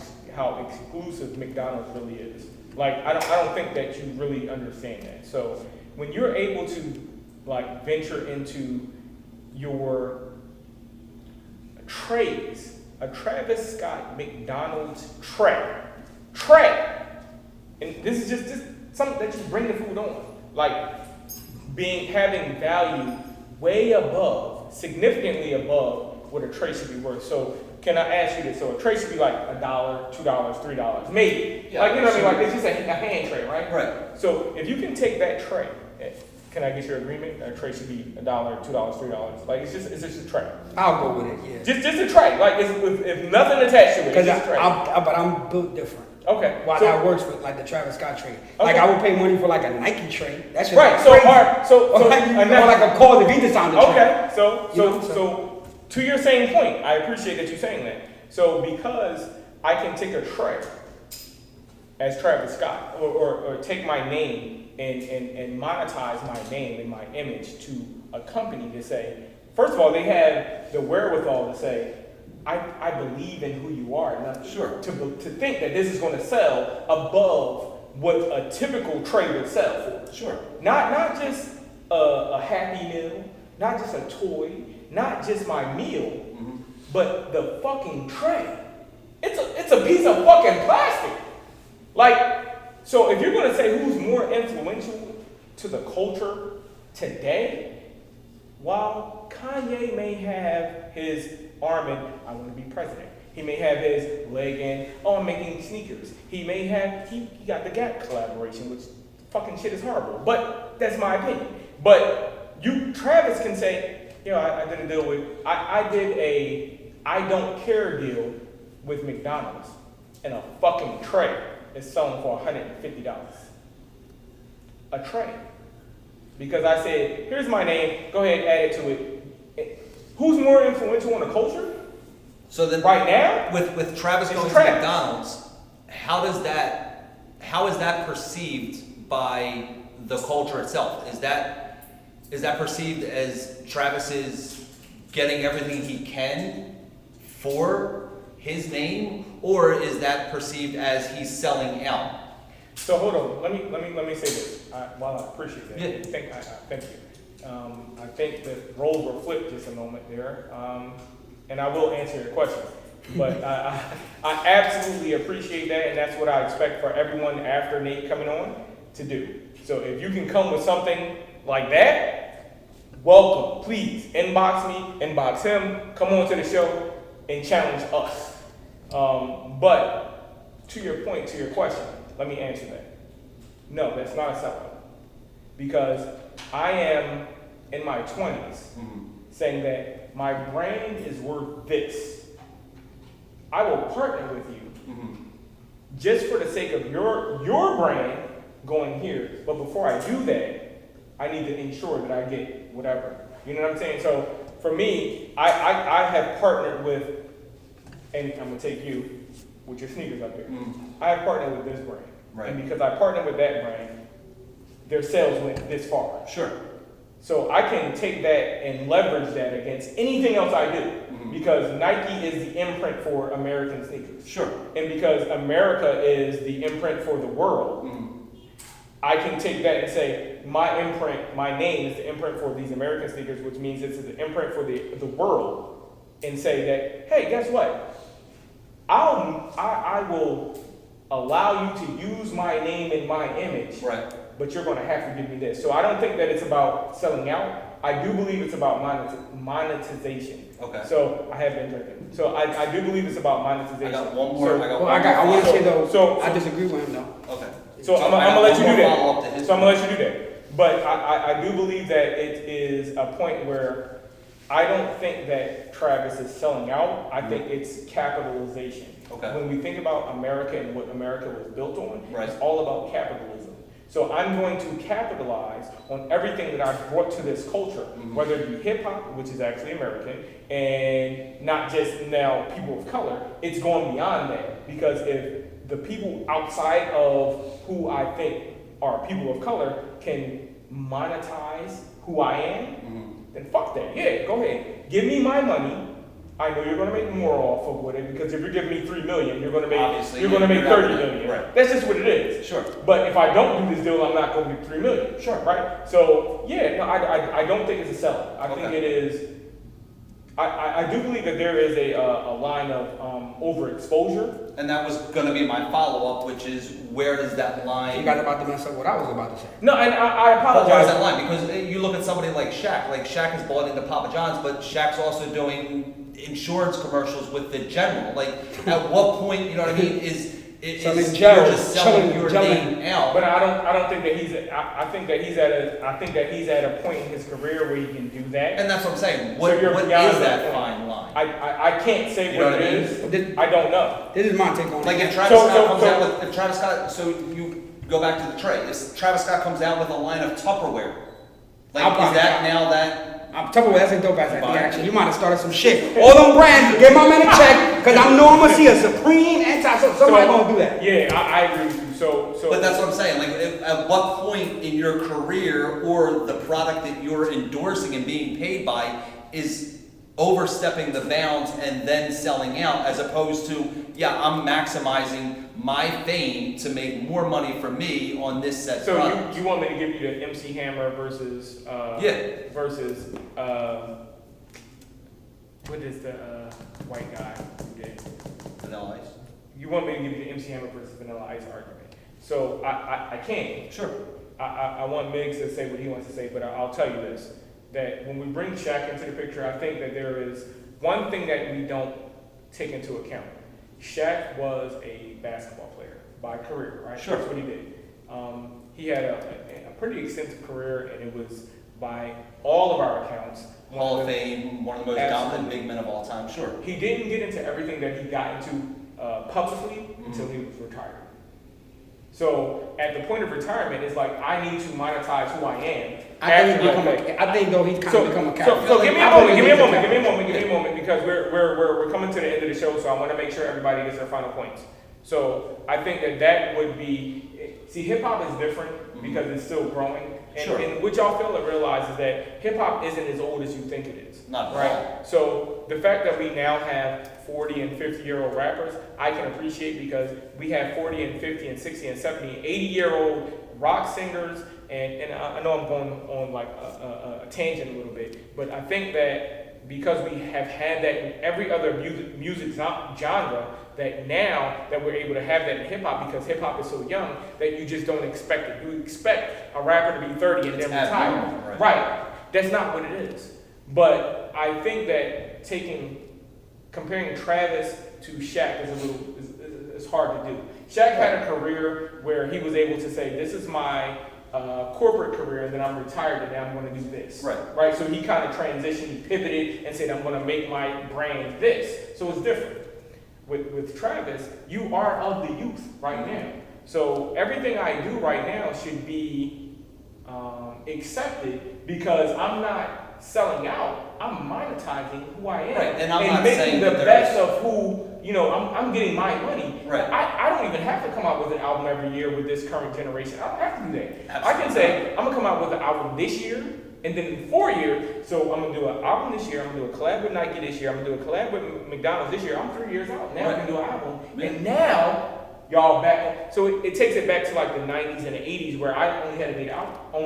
exclusive McDonald's really is. Like, I don't think that you really understand that. So when you're able to like venture into your trays, a Travis Scott McDonald's tray, and this is just something that you bring the food on, like having value way above, significantly above what a tray should be worth. So can I ask you this? So a tray should be like $1, $2, $3, maybe. Yeah, like, you know what I mean? Like, it's just a hand tray, right? Right. So if you can take that tray, can I get your agreement? That tray should be $1, $2, $3. Like, it's just a tray. I'll go with it, yeah. Just a tray. Like, if nothing attached to it, it's just a tray. But I'm built different. Okay. Well, so, that works with like the Travis Scott trade. Okay. Like, I would pay money for like a Nike trade. That's just right. like So crazy. hard. Or like a Call of Duty sound. Okay. So You know, so to your same point, I appreciate that you're saying that. So because I can take a tray as Travis Scott, or take my name and monetize my name and my image to a company to say, first of all, they have the wherewithal to say, I believe in who you are enough Sure. to think that this is going to sell above what a typical tray would sell for. Sure. Not just a Happy Meal, not just a toy, not just my meal, but the fucking tray. It's a piece of fucking plastic. Like, so if you're gonna say who's more influential to the culture today, while Kanye may have his arm in, I want to be president. He may have his leg in, oh, I'm making sneakers. He got the Gap collaboration, which fucking shit is horrible. But that's my opinion. But Travis can say, I did a deal with, I did a I don't care deal with McDonald's, and a fucking tray is selling for $150. A tray. Because I said, here's my name, go ahead, add it to it. Who's more influential on the culture? So then, right now, with Travis going to Travis. McDonald's, how is that perceived by the culture itself? Is that perceived as Travis is getting everything he can for his name, or is that perceived as he's selling out? So hold on, let me say this. While I appreciate that, Yeah. thank you. I think the roles were flipped just a moment there, and I will answer your question. But I absolutely appreciate that, and that's what I expect for everyone after Nate coming on to do. So if you can come with something like that, welcome. Please inbox me, inbox him, come on to the show and challenge us. But to your point, to your question, let me answer that. No, that's not a sellout. Because I am in my 20s saying that my brand is worth this. I will partner with you just for the sake of your brand going here. But before I do that, I need to ensure that I get whatever. You know what I'm saying? So for me, I have partnered with, and I'm gonna take you with your sneakers up there. I have partnered with this brand. Right. And because I partnered with that brand, their sales went this far. Sure. So I can take that and leverage that against anything else I do. Because Nike is the imprint for American sneakers. Sure. And because America is the imprint for the world, I can take that and say, my imprint, my name is the imprint for these American sneakers, which means it's the imprint for the world, and say that, hey, guess what? I will allow you to use my name and my image, Right. but you're going to have to give me this. So I don't think that it's about selling out. I do believe it's about monetization. Okay. So I have been drinking. So I do believe it's about monetization. I got one more. So, I want to say though, So- I disagree with him though. Okay. So I'm I gonna got let you one do more follow-up to that. his So I'm gonna let you do that. But I do believe that it is a point where I don't think that Travis is selling out. I think it's capitalization. Okay. When we think about America and what America was built on, Right. it's all about capitalism. So I'm going to capitalize on everything that I've brought to this culture, whether it be hip hop, which is actually American, and not just now people of color. It's going beyond that, because if the people outside of who I think are people of color can monetize who I am, then fuck that. Yeah, go ahead. Give me my money. I know you're gonna make more off of with it, because if you're giving me $3 million, you're gonna make Obviously, you're gonna yeah, make you're not 30 gonna- million. right. That's just what it is. Sure. But if I don't do this deal, I'm not gonna get 3 million. Sure. Right? So yeah, no, I don't think it's a sell. I think Okay. it is. I do believe that there is a line of overexposure. And that was going to be my follow-up, which is where does that line? You got about to mess up what I was about to say. No, and I But where is apologize. that line? Because you look at somebody like Shaq. Like Shaq has bought into Papa John's, but Shaq's also doing insurance commercials with the General. Like, at what point, you know what I mean? Selling Is gel, you're just selling selling your gel. name out? But I don't think that I think that he's at a point in his career where he can do that. And that's what I'm saying. So What you're is beyond that that point. fine line? I can't say You know what what I it mean? is. But this, I don't know. this is my take on Like it. if Travis So- Scott so- comes so- out with, if Travis Scott, so you go back to the tray. If Travis Scott comes out with a line of Tupperware, like I'll is buy that it. now that? I'm talking about that's a dope ass idea. Fine. Actually, you might have started some shit. All them brands, give my man a check, cause I know I'm gonna see a Supreme somebody gonna do that. Yeah, I agree with you. So But that's what I'm saying. Like, at what point in your career or the product that you're endorsing and being paid by is overstepping the bounds and then selling out, as opposed to, yeah, I'm maximizing my fame to make more money for me on this set So product. you want me to give you the MC Hammer versus versus what is the white guy who did? Vanilla Ice. You want me to give you the MC Hammer versus Vanilla Ice argument? So I can't. Sure. I want Miggs to say what he wants to say, but I'll tell you this: that when we bring Shaq into the picture, I think that there is one thing that we don't take into account. Shaq was a basketball player by career, right? Sure. That's what he did. He had a pretty extensive career, and it was by all of our accounts. Hall of Fame, one of the most dominant big men of all time. Sure. He didn't get into everything that he got into publicly until he was retired. So at the point of retirement, it's like I need to monetize who I am. I think though he's kind of become a character. So give me a moment, because we're coming to the end of the show, so I want to make sure everybody gets their final points. So I think that would be, see, hip hop is different because it's still growing. And, Sure. and what y'all fail to realize is that hip hop isn't as old as you think it is. Not at right. all. So the fact that we now have 40 and 50-year-old rappers, I can appreciate, because we have 40 and 50 and 60 and 70 and 80-year-old rock singers. And I know I'm going on like a tangent a little bit, but I think that because we have had that in every other music genre, that now that we're able to have that in hip hop, because hip hop is so young, that you just don't expect it. You expect a rapper to be 30 and then retire. abnormal, Right. That's not what it is. But I think that comparing Travis to Shaq is it's hard to do. Shaq had a career where he was able to say, this is my corporate career, and then I'm retired, and now I'm going to do this. Right. So he kind of transitioned, he pivoted, and said, I'm going to make my brand this. So it's different. With Travis, you are of the youth right now. So everything I do right now should be accepted because I'm not selling out. I'm monetizing who I am. Right. And I'm not making saying the that best of who, I'm getting my money. Right. I don't even have to come out with an album every year with this current generation. I don't have to do that. Absolutely. I can say, I'm gonna come out with an album this year, and then in 4 years, so I'm gonna do an album this year, I'm gonna do a collab with Nike this year, I'm gonna do a collab with McDonald's this year. I'm 3 years out. Now I can do an album. And now y'all back. So it takes it back to like the 90s and the 80s where I only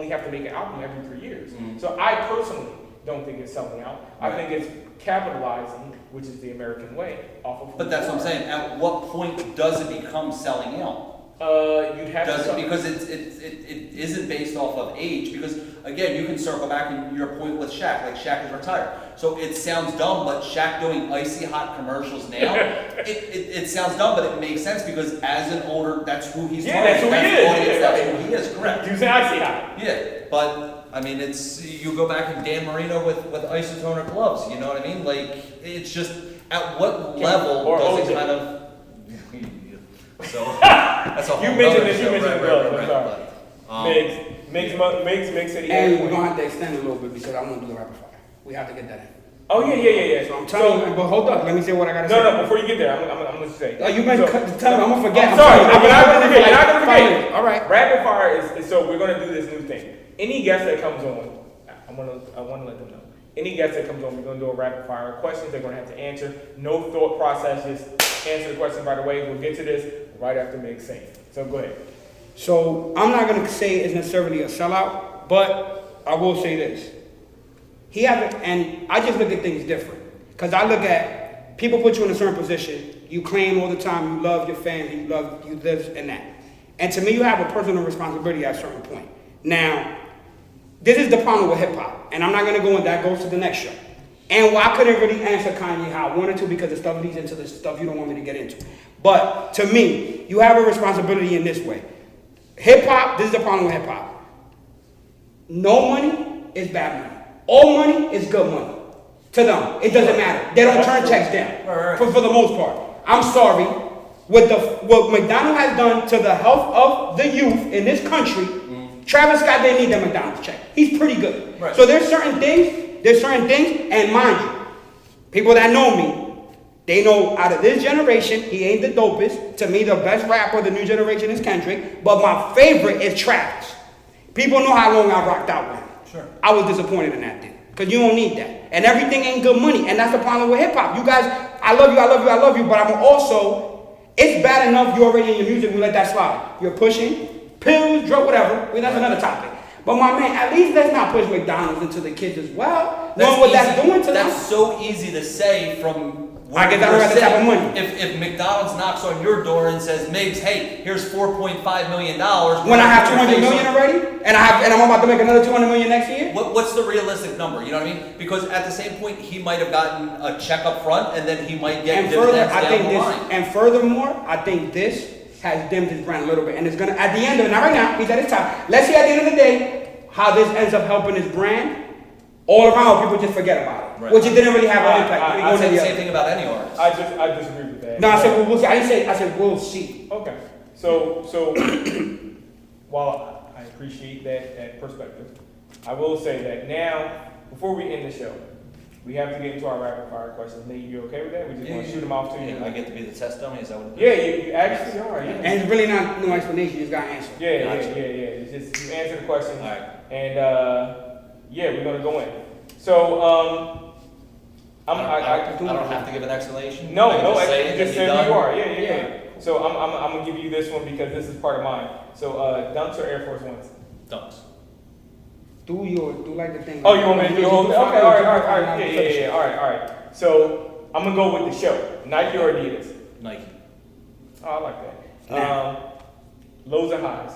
have to make an album every 3 years. So I personally don't think it's selling out. I think it's capitalizing, which is the American way, off of. But that's what I'm saying. At what point does it become selling out? You'd have Does to. it, because it isn't based off of age. Because again, you can circle back in your point with Shaq. Like Shaq is retired, so it sounds dumb, but Shaq doing icy hot commercials now, it sounds dumb, but it makes sense because as an older, that's who he's. Yeah, that's who he is. That's who he is. Correct. You say I see hot. Yeah, but I mean, you go back and Dan Marino with isotoner gloves. You know what I mean? Like it's just at what level does it kind of. So that's a whole You mentioned other this. You show, mentioned right, the gloves. I'm sorry. Migz said he had. And we're gonna have to extend a little bit because I want to do the rapid fire. We have to get that in. Oh yeah. So I'm telling you, but hold up, let me say what I gotta say. No. Before you get there, I'm gonna say. Oh, you been tell me, I'm gonna forget. I'm sorry, I'm not gonna forget. You're not gonna 5 forget. minutes. All right. Rapid fire is so we're gonna do this new thing. Any guest that comes on, I want to let them know. Any guest that comes on, we're gonna do a rapid fire questions. They're gonna have to answer. No thought process. Just answer the question right away. We'll get to this right after Migz saying. So go ahead. So I'm not gonna say it's necessarily a sellout, but I will say this. He haven't, and I just look at things different. Because I look at people put you in a certain position, you claim all the time you love your family, you live in that. And to me, you have a personal responsibility at a certain point. Now, this is the problem with hip hop, and I'm not gonna go in that goes to the next show. And I couldn't really answer Kanye how I wanted to because the stuff leads into the stuff you don't want me to get into. But to me, you have a responsibility in this way. Hip hop, this is the problem with hip hop. No money is bad money. All money is good money. To them, it doesn't matter. They don't turn checks down for the most part. I'm sorry. What McDonald's has done to the health of the youth in this country, Travis Scott didn't need that McDonald's check. He's pretty good. Right. So there's certain things, and mind you, people that know me, they know out of this generation, he ain't the dopest. To me, the best rapper of the new generation is Kendrick, but my favorite is Travis. People know how long I rocked out with him. Sure. I was disappointed in that thing. Because you don't need that. And everything ain't good money. And that's the problem with hip hop. You guys, I love you, but I'm also, it's bad enough you're already in your music, we let that slide. You're pushing pills, drug, whatever. I mean, that's another topic. But my man, at least let's not push McDonald's into the kids as well. Knowing what that's doing to them. That's so easy to say from I guess I don't have the type of money. If McDonald's knocks on your door and says, Migz, hey, here's $4.5 million. When I have 200 million already, and I'm about to make another 200 million next year. What's the realistic number? You know what I mean? Because at the same point, he might have gotten a check up front, and then he might get dividends down the line. And furthermore, I think this has dimmed his brand a little bit, and it's gonna at the end of it. Not right now. He's at his top. Let's see at the end of the day how this ends up helping his brand. All around, people just forget about it, right. Which it didn't really have an impact. I said the same thing about any artist. I disagree with that. No, I said we'll see. I said we'll see. Okay. So while I appreciate that perspective, I will say that now, before we end the show, we have to get into our rapid fire questions. Nate, you okay with that? We just want to shoot them off to you. I get to be the test dummy. Is that what it is? Yeah, you actually are. Yeah. And it's really not no explanation. You just got to answer. Yeah. It's just you answer the question. All right. And yeah, we're gonna go in. So I don't have to give an explanation. No, I can just say it just and be say who you done. are. Yeah. So I'm gonna give you this one because this is part of mine. So Dunks or Air Force Ones? Dunks. Do like the thing. Oh, you want me to do the whole thing? Okay, all right. Yeah. All right. So I'm gonna go with the show. Nike or Adidas? Nike. Oh, I like that. Lows or highs?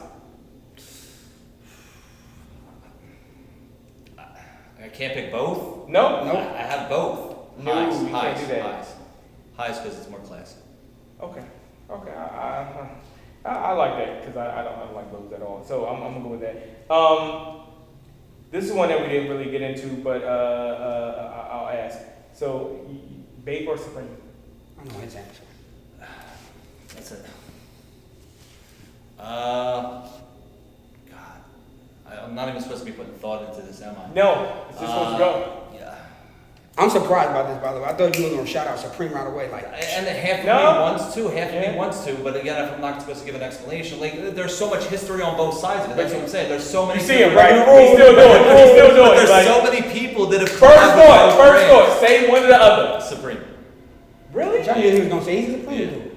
I can't pick both. No. I have both. No, you can't Highs. do that. Highs because it's more classy. Okay. Okay, I like that because I don't like those at all. So I'm gonna go with that. This is one that we didn't really get into, but I'll ask. So, vape or Supreme? I know his answer. That's it. God, I'm not even supposed to be putting thought into this, am I? No, it's just supposed to go. Yeah. I'm surprised by this, by the way. I thought you were gonna shout out Supreme right away, like. And half of No. me wants to, half of Yeah. me wants to, but again, if I'm not supposed to give an explanation, like there's so much history on both sides of it. That's what I'm saying. There's so many. You see him, people- right? He's still doing it. He's still doing But it. there's Like, so many people that have first collabed with thought, both first brands. thought. Say one or the other. Supreme. Really? Johnny he was gonna say he's a Supreme Yeah. dude.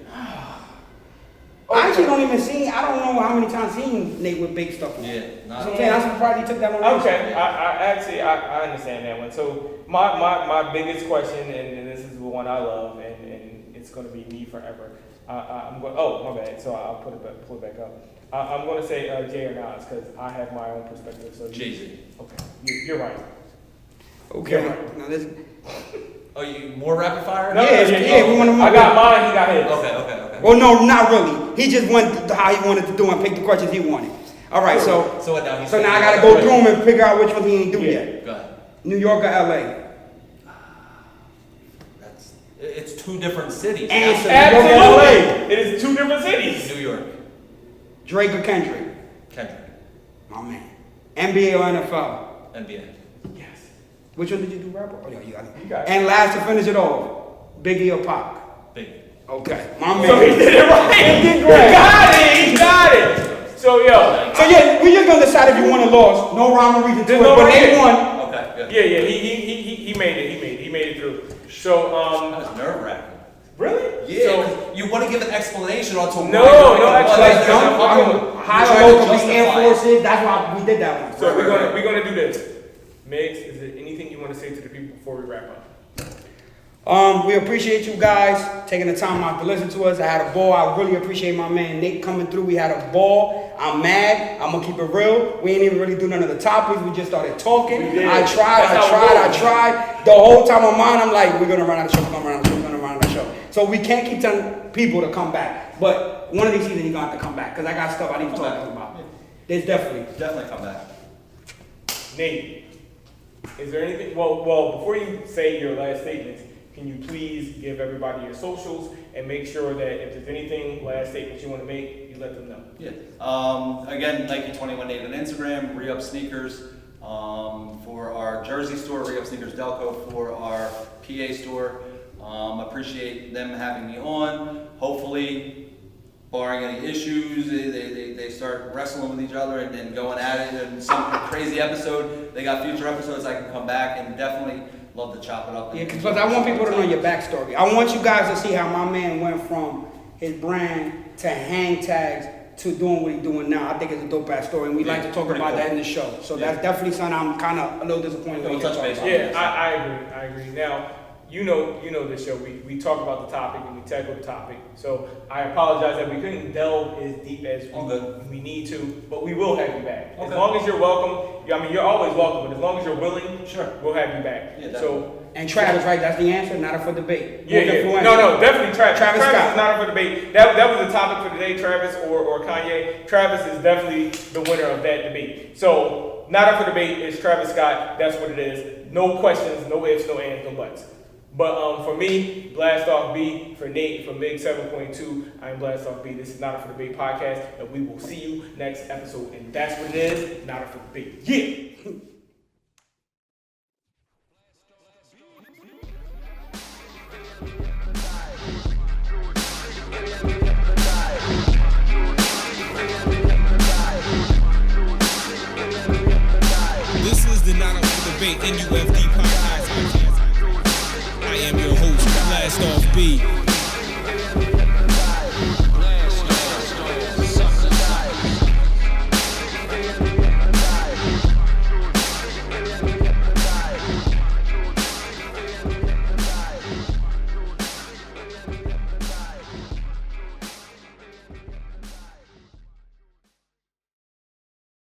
I actually don't even see. I don't know how many times seen Nate with big stuff on. Yeah, That's what not. I'm saying. I'm surprised he took that one. Okay, I understand that one. So my biggest question, and this is the one I love, and it's going to be me forever. I'm going. Oh, my bad. So I'll pull it back up. I'm going to say Jay or Nas because I have my own perspective. So Jay-Z. Okay, you're right. Okay. You're right. Now this. Oh, you more rapid fire? No, Yeah, we want to. I got mine. He got his. Okay. Well, no, not really. He just went how he wanted to do and pick the questions he wanted. All right, so So what now? He's now I gotta go through them and figure out which one he ain't do Yeah. yet. Go ahead. New York or LA? It's two different cities. Answer. Absolutely. It is two different cities. New York. Drake or Kendrick? Kendrick. My man. NBA or NFL? NBA. Yes. Which one did you do, rapper? Oh, yeah, you got it. You got it. And last to finish it off, Biggie or Pac? Big. Okay, my man. So he did it right. He got it. He got it. So yo. So yeah, we just gonna decide if you won or lost. No rhyme or reason to There's it, no but right they here. won. Okay, good. Yeah. He made it. He made it through. So That was nerve-wracking. really? Yeah, So, 'cause you want to give an explanation on to why No, you're no, doing actually, what. that's Jump, I'm I'm gonna- high trying or low to could be Air justify it. Forces. That's why we did that one. so we're gonna do this. Migz, is there anything you want to say to the people before we wrap up? We appreciate you guys taking the time out to listen to us. I had a ball. I really appreciate my man Nate coming through. We had a ball. I'm mad. I'm gonna keep it real. We ain't even really do none of the topics. We just started talking. We did. I That's how it goes. tried. The whole time on mine, I'm like, we're gonna run out of show. We're gonna run out of show. We're gonna run out of show. So we can't keep telling people to come back. But one of these seasons, you're gonna have to come back because I got stuff I need to Come talk back. to you about. There's definitely. Definitely come back. Nate, is there anything? Well, before you say your last statements, can you please give everybody your socials and make sure that if there's anything last statements you want to make, you let them know. Yeah. Again, Nike 21 Nate on Instagram, Re-Up Sneakers for our Jersey store, Re-Up Sneakers Delco for our PA store. Appreciate them having me on. Hopefully, barring any issues, they start wrestling with each other and then going at it and some crazy episode. They got future episodes I can come back and definitely love to chop it up. Yeah, because I want people to know your backstory. I want you guys to see how my man went from his brand to hang tags to doing what he's doing now. I think it's a dope ass story, and we like to talk pretty about cool. that in the show. So Yeah. that's definitely something I'm kind of a little disappointed We'll when touch you base talk on about. it. Yeah, I agree. Now, you know this show. We talk about the topic and we tackle the topic. So I apologize that we couldn't delve as deep as All good. we need to, but we will have you back. As Okay. long as you're welcome. I mean, you're always welcome, but as long as you're willing, Sure. we'll have you back. Yeah, definitely. so And Travis, right? That's the answer. Not up for debate. yeah. No, definitely Travis. Travis Scott. is not up for debate. That was the topic for today, Travis or Kanye. Travis is definitely the winner of that debate. So not up for debate is Travis Scott. That's what it is. No questions, no ifs, no ands, no buts. But for me, Blast Off B, for Nate, from Migz7.2, I'm Blast Off B. This is Not Up for Debate podcast, and we will see you next episode. And that's what it is, Not Up for Debate. Yeah. This is the Not Up for Debate NUF